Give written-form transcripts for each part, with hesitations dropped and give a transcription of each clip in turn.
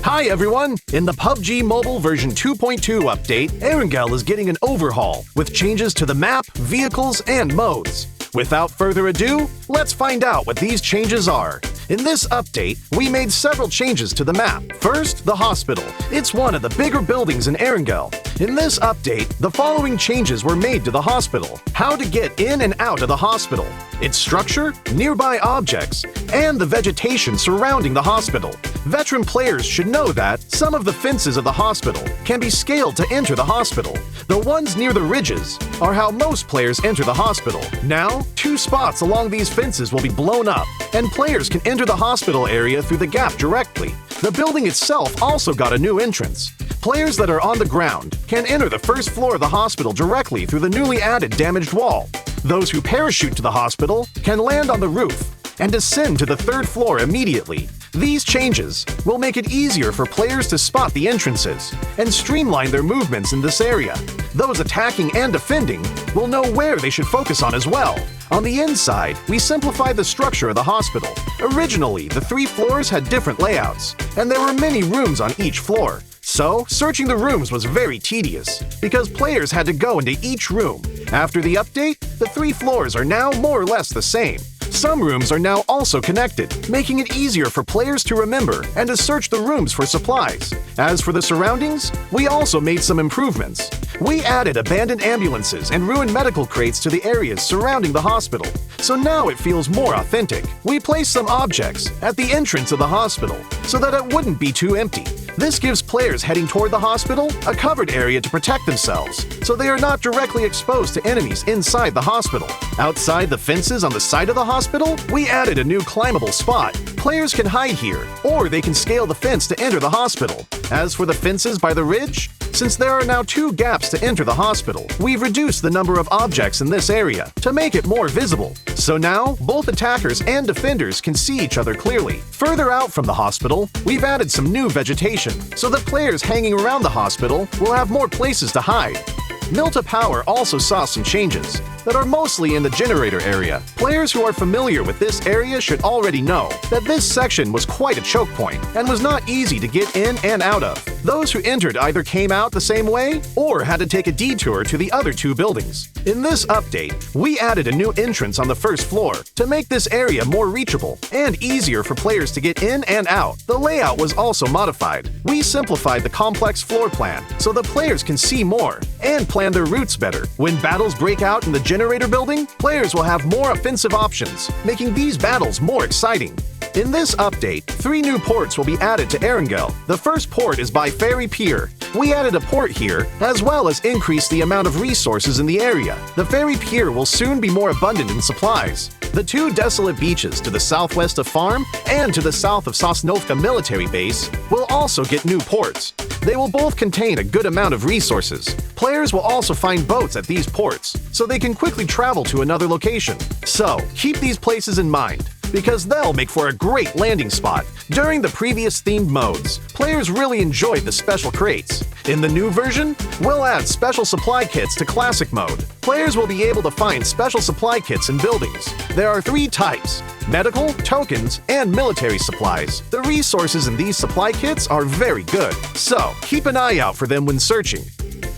Hi everyone! In the PUBG Mobile version 2.2 update, Erangele is getting an overhaul with changes to the map, vehicles, and modes. Without further ado, let's find out what these changes are. In this update, we made several changes to the map. First, the hospital. It's one of the bigger buildings in Erangele. In this update, the following changes were made to the hospital. How to get in and out of the hospital, its structure, nearby objects, and the vegetation surrounding the hospital. Veteran players should know that some of the fences of the hospital can be scaled to enter the hospital. The ones near the ridges are how most players enter the hospital. Now, 2 spots along these fences will be blown up, and players can enter the hospital area through the gap directly. The building itself also got a new entrance. Players that are on the ground can enter the first floor of the hospital directly through the newly added damaged wall. Those who parachute to the hospital can land on the roof and descend to the 3rd floor immediately. These changes will make it easier for players to spot the entrances and streamline their movements in this area. Those attacking and defending will know where they should focus on as well. On the inside, we simplified the structure of the hospital. Originally, the 3 floors had different layouts, and there were many rooms on each floor. So, searching the rooms was very tedious, because players had to go into each room. After the update, the 3 floors are now more or less the same. Some rooms are now also connected, making it easier for players to remember and to search the rooms for supplies. As for the surroundings, we also made some improvements. We added abandoned ambulances and ruined medical crates to the areas surrounding the hospital, so now it feels more authentic. We placed some objects at the entrance of the hospital so that it wouldn't be too empty. This gives players heading toward the hospital a covered area to protect themselves, so they are not directly exposed to enemies inside the hospital. Outside the fences on the side of the hospital, we added a new climbable spot. Players can hide here, or they can scale the fence to enter the hospital. As for the fences by the ridge, since there are now 2 gaps to enter the hospital, we've reduced the number of objects in this area to make it more visible. So now, both attackers and defenders can see each other clearly. Further out from the hospital, we've added some new vegetation, so that players hanging around the hospital will have more places to hide. Milta Power also saw some changes that are mostly in the generator area. Players who are familiar with this area should already know that this section was quite a choke point and was not easy to get in and out of. Those who entered either came out the same way or had to take a detour to the other 2 buildings. In this update, we added a new entrance on the 1st floor to make this area more reachable and easier for players to get in and out. The layout was also modified. We simplified the complex floor plan so the players can see more and plan their routes better. When battles break out in the generator building, players will have more offensive options, making these battles more exciting. In this update, 3 new ports will be added to Erangele. The first port is by Ferry Pier. We added a port here, as well as increased the amount of resources in the area. The Ferry Pier will soon be more abundant in supplies. The 2 desolate beaches to the southwest of Farm and to the south of Sosnovka military base will also get new ports. They will both contain a good amount of resources. Players will also find boats at these ports, so they can quickly travel to another location. So, keep these places in mind, because they'll make for a great landing spot. During the previous themed modes, players really enjoyed the special crates. In the new version, we'll add special supply kits to classic mode. Players will be able to find special supply kits in buildings. There are 3 types: medical, tokens, and military supplies. The resources in these supply kits are very good, so keep an eye out for them when searching.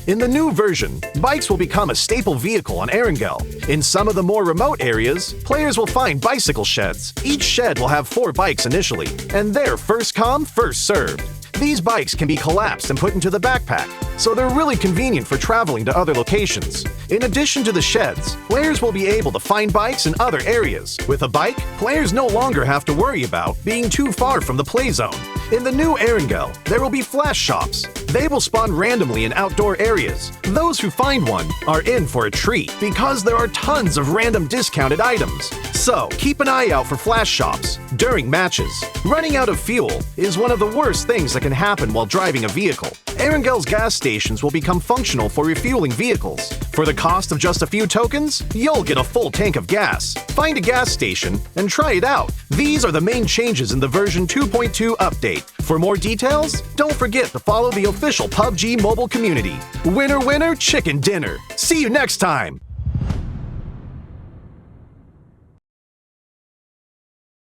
In the new version, bikes will become a staple vehicle on Erangele. In some of the more remote areas, players will find bicycle sheds. Each shed will have 4 bikes initially, and they're first come, first served. These bikes can be collapsed and put into the backpack, so they're really convenient for traveling to other locations. In addition to the sheds, players will be able to find bikes in other areas. With a bike, players no longer have to worry about being too far from the play zone. In the new Erangele, there will be flash shops. They will spawn randomly in outdoor areas. Those who find one are in for a treat because there are tons of random discounted items. So, keep an eye out for flash shops during matches. Running out of fuel is one of the worst things that can happen while driving a vehicle. Erangele's gas stations will become functional for refueling vehicles. For the cost of just a few tokens, you'll get a full tank of gas. Find a gas station and try it out. These are the main changes in the version 2.2 update. For more details, don't forget to follow the official PUBG Mobile community. Winner, winner, chicken dinner. See you next time!